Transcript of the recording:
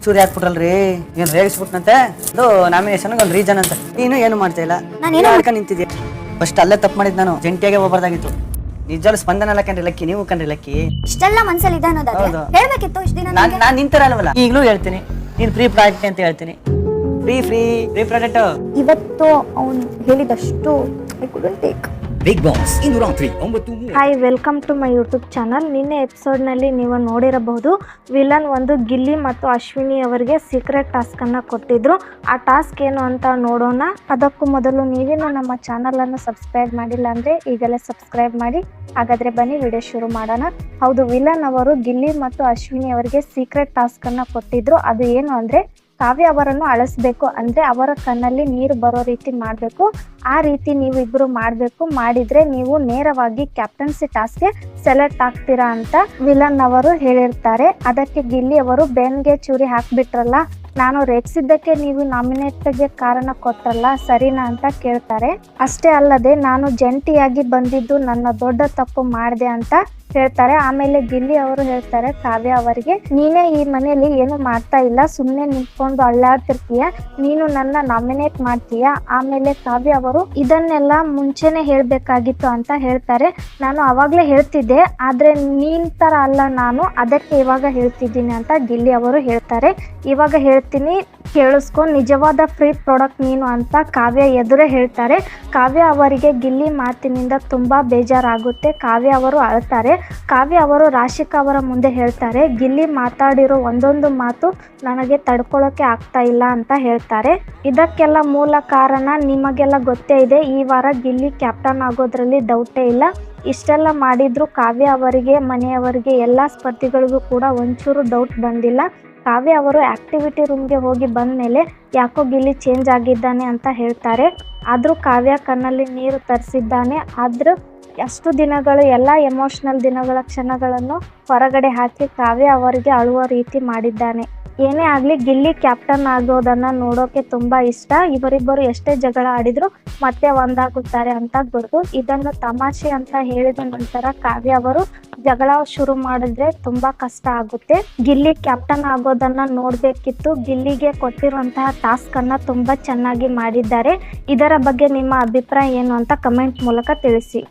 ಚೂರಿ ಹಾಕ್ಬಿಟ್ರಲ್ರಿ ಏನ್ ರೇಗಿಸ್ಬಿಟ್ನಂತೆ ಅದು ನಾಮಿನೇಷನ್ ಒಂದು ರೀಸನ್ ಅಂತ ನೀನು ಏನು ಮಾಡ್ತಾ ಇಲ್ಲ ಮಾಡ್ಕೊಂಡು ನಿಂತಿದ್ಯಾ ಫಸ್ಟ್ ಅಲ್ಲೇ ತಪ್ಪು ಮಾಡಿದ್ ನಾನು ಜಂಟಿಯಾಗೆ ಹೋಗ್ಬಾರ್ದಾಗಿತ್ತು ನಿಜವಾಗ್ಲೂ ಸ್ಪಂದನ ಅಲ್ಲ ಕಣ್ರಿ ಲಕ್ಕಿ ನೀವು ಕಣ್ರಿ ಲಕ್ಕಿ ಇಷ್ಟೆಲ್ಲ ಮನ್ಸಲ್ಲಿ ಇದೆ ಅನ್ನೋದಾದ್ರೆ ಹೇಳ್ಬೇಕಿತ್ತು ಇಷ್ಟ ದಿನ ನಾನು ನಿಂತರ ಅಲ್ವಲ್ಲ ಈಗಲೂ ಹೇಳ್ತೀನಿ ನೀನು ಫ್ರೀ ಪ್ರಾಡಕ್ಟ್ ಅಂತ ಹೇಳ್ತೀನಿ ಫ್ರೀ ಫ್ರೀ ಫ್ರೀ ಪ್ರಾಡಕ್ಟ್ ಇವತ್ತು ಅವ್ನು ಹೇಳಿದಷ್ಟು I couldn't take big boss ಇಂದು ರಾತ್ರಿ 9:03 hi welcome to my YouTube channel. ನಿನ್ನೆ ಎಪಿಸೋಡ್ನಲ್ಲಿ ನೀವು ನೋಡಿರಬಹುದು ವಿಲನ್ ಒಂದು ಗಿಲ್ಲಿ ಮತ್ತು ಅಶ್ವಿನಿ ಅವರಿಗೆ ಸೀಕ್ರೆಟ್ ಟಾಸ್ಕನ್ನು ಕೊಟ್ಟಿದ್ರು. ಆ ಟಾಸ್ಕ್ ಏನು ಅಂತ ನೋಡೋಣ. ಅದಕ್ಕೂ ಮೊದಲು ನೀವೇನು ನಮ್ಮ ಚಾನಲನ್ನು ಸಬ್ಸ್ಕ್ರೈಬ್ ಮಾಡಿಲ್ಲ ಅಂದರೆ ಈಗಲೇ ಸಬ್ಸ್ಕ್ರೈಬ್ ಮಾಡಿ. ಹಾಗಾದರೆ ಬನ್ನಿ ವಿಡಿಯೋ ಶುರು ಮಾಡೋಣ. ಹೌದು, ವಿಲನ್ ಅವರು ಗಿಲ್ಲಿ ಮತ್ತು ಅಶ್ವಿನಿ ಅವರಿಗೆ ಸೀಕ್ರೆಟ್ ಟಾಸ್ಕನ್ನು ಕೊಟ್ಟಿದ್ರು. ಅದು ಏನು ಅಂದರೆ ಕಾವ್ಯ ಅವರನ್ನು ಅಳಿಸ್ಬೇಕು, ಅಂದರೆ ಅವರ ಕಣ್ಣಲ್ಲಿ ನೀರು ಬರೋ ರೀತಿ ಮಾಡಬೇಕು. ಆ ರೀತಿ ನೀವು ಇಬ್ಬರು ಮಾಡಬೇಕು. ಮಾಡಿದರೆ ನೀವು ನೇರವಾಗಿ ಕ್ಯಾಪ್ಟನ್ಸಿ ಟಾಸ್ಕ್ಗೆ ಸೆಲೆಕ್ಟ್ ಆಗ್ತೀರಾ ಅಂತ ವಿಲನ್ ಅವರು ಹೇಳಿರ್ತಾರೆ. ಅದಕ್ಕೆ ಗಿಲ್ಲಿ ಅವರು ಬೆನ್ಗೆ ಚೂರಿ ಹಾಕ್ಬಿಟ್ರಲ್ಲ, ನಾನು ರೇಗಿಸಿದ್ದಕ್ಕೆ ನೀವು ನಾಮಿನೇಟ್ಗೆ ಕಾರಣ ಕೊಟ್ಟರಲ್ಲ, ಸರಿನಾ ಅಂತ ಕೇಳ್ತಾರೆ. ಅಷ್ಟೇ ಅಲ್ಲದೆ ನಾನು ಜಂಟಿಯಾಗಿ ಬಂದಿದ್ದು ನನ್ನ ದೊಡ್ಡ ತಪ್ಪು ಮಾಡಿದೆ ಅಂತ ಹೇಳ್ತಾರೆ. ಆಮೇಲೆ ಗಿಲ್ಲಿ ಅವರು ಹೇಳ್ತಾರೆ ಕಾವ್ಯ ಅವರಿಗೆ, ನೀನೇ ಈ ಮನೆಯಲ್ಲಿ ಏನು ಮಾಡ್ತಾ ಇಲ್ಲ, ಸುಮ್ಮನೆ ನಿಂತ್ಕೊಂಡು ಅಳ್ಳಾಡ್ತಿರ್ತೀಯ, ನೀನು ನನ್ನ ನಾಮಿನೇಟ್ ಮಾಡ್ತೀಯ. ಆಮೇಲೆ ಕಾವ್ಯ ಅವರು ಇದನ್ನೆಲ್ಲ ಮುಂಚೆನೆ ಹೇಳ್ಬೇಕಾಗಿತ್ತು ಅಂತ ಹೇಳ್ತಾರೆ. ನಾನು ಅವಾಗ್ಲೇ ಹೇಳ್ತಿದ್ದೆ, ಆದ್ರೆ ನೀನ್ ತರ ಅಲ್ಲ ನಾನು, ಅದಕ್ಕೆ ಇವಾಗ ಹೇಳ್ತಿದ್ದೀನಿ ಅಂತ ಗಿಲ್ಲಿ ಅವರು ಹೇಳ್ತಾರೆ. ಇವಾಗ ಹೇಳ್ತೀನಿ ಕೇಳಿಸ್ಕೊ, ನಿಜವಾದ ಫ್ರೀ ಪ್ರಾಡಕ್ಟ್ ನೀನು ಅಂತ ಕಾವ್ಯ ಎದುರೇ ಹೇಳ್ತಾರೆ. ಕಾವ್ಯ ಅವರಿಗೆ ಗಿಲ್ಲಿ ಮಾತಿನಿಂದ ತುಂಬಾ ಬೇಜಾರಾಗುತ್ತೆ. ಕಾವ್ಯ ಅವರು ಅಳ್ತಾರೆ. ಕಾವ್ಯ ಅವರು ರಾಶಿಕಾ ಅವರ ಮುಂದೆ ಹೇಳ್ತಾರೆ, ಗಿಲ್ಲಿ ಮಾತಾಡಿರೋ ಒಂದೊಂದು ಮಾತು ನನಗೆ ತಡ್ಕೊಳ್ಳೋಕೆ ಆಗ್ತಾ ಇಲ್ಲ ಅಂತ ಹೇಳ್ತಾರೆ. ಇದಕ್ಕೆಲ್ಲ ಮೂಲ ಕಾರಣ ನಿಮಗೆಲ್ಲ ಗೊತ್ತೇ ಇದೆ. ಈ ವಾರ ಗಿಲ್ಲಿ ಕ್ಯಾಪ್ಟನ್ ಆಗೋದ್ರಲ್ಲಿ ಡೌಟೇ ಇಲ್ಲ. ಇಷ್ಟೆಲ್ಲ ಮಾಡಿದ್ರು ಕಾವ್ಯ ಅವರಿಗೆ, ಮನೆಯವರಿಗೆ, ಎಲ್ಲ ಸ್ಪರ್ಧಿಗಳಿಗೂ ಕೂಡ ಒಂಚೂರು ಡೌಟ್ ಬಂದಿಲ್ಲ. ಕಾವ್ಯ ಅವರು ಆ್ಯಕ್ಟಿವಿಟಿ ರೂಮ್ಗೆ ಹೋಗಿ ಬಂದ ಮೇಲೆ ಯಾಕೋ ಗಿಲ್ಲಿ ಚೇಂಜ್ ಆಗಿದ್ದಾನೆ ಅಂತ ಹೇಳ್ತಾರೆ. ಆದರೂ ಕಾವ್ಯ ಕಣ್ಣಲ್ಲಿ ನೀರು ತರಿಸಿದ್ದಾನೆ. ಆದರೂ ಅಷ್ಟು ದಿನಗಳು ಎಲ್ಲ ಎಮೋಷ್ನಲ್ ದಿನಗಳ ಕ್ಷಣಗಳನ್ನು ಹೊರಗಡೆ ಹಾಕಿ ಕಾವ್ಯ ಅವರಿಗೆ ಅಳುವ ರೀತಿ ಮಾಡಿದ್ದಾನೆ. ಏನೇ ಆಗಲಿ ಗಿಲ್ಲಿ ಕ್ಯಾಪ್ಟನ್ ಆಗೋದನ್ನು ನೋಡೋಕೆ ತುಂಬ ಇಷ್ಟ. ಇವರಿಬ್ಬರು ಎಷ್ಟೇ ಜಗಳ ಆಡಿದ್ರು ಮತ್ತೆ ಒಂದಾಗುತ್ತಾರೆ ಅಂತ ಗೊತ್ತು. ಇದನ್ನು ತಮಾಷೆ ಅಂತ ಹೇಳಿದ ನಂತರ ಕಾವ್ಯ ಅವರು ಜಗಳ ಶುರು ಮಾಡಿದ್ರೆ ತುಂಬ ಕಷ್ಟ ಆಗುತ್ತೆ. ಗಿಲ್ಲಿ ಕ್ಯಾಪ್ಟನ್ ಆಗೋದನ್ನು ನೋಡಬೇಕಿತ್ತು. ಗಿಲ್ಲಿಗೆ ಕೊಟ್ಟಿರುವಂತಹ ಟಾಸ್ಕನ್ನು ತುಂಬ ಚೆನ್ನಾಗಿ ಮಾಡಿದ್ದಾರೆ. ಇದರ ಬಗ್ಗೆ ನಿಮ್ಮ ಅಭಿಪ್ರಾಯ ಏನು ಅಂತ ಕಮೆಂಟ್ ಮೂಲಕ ತಿಳಿಸಿ.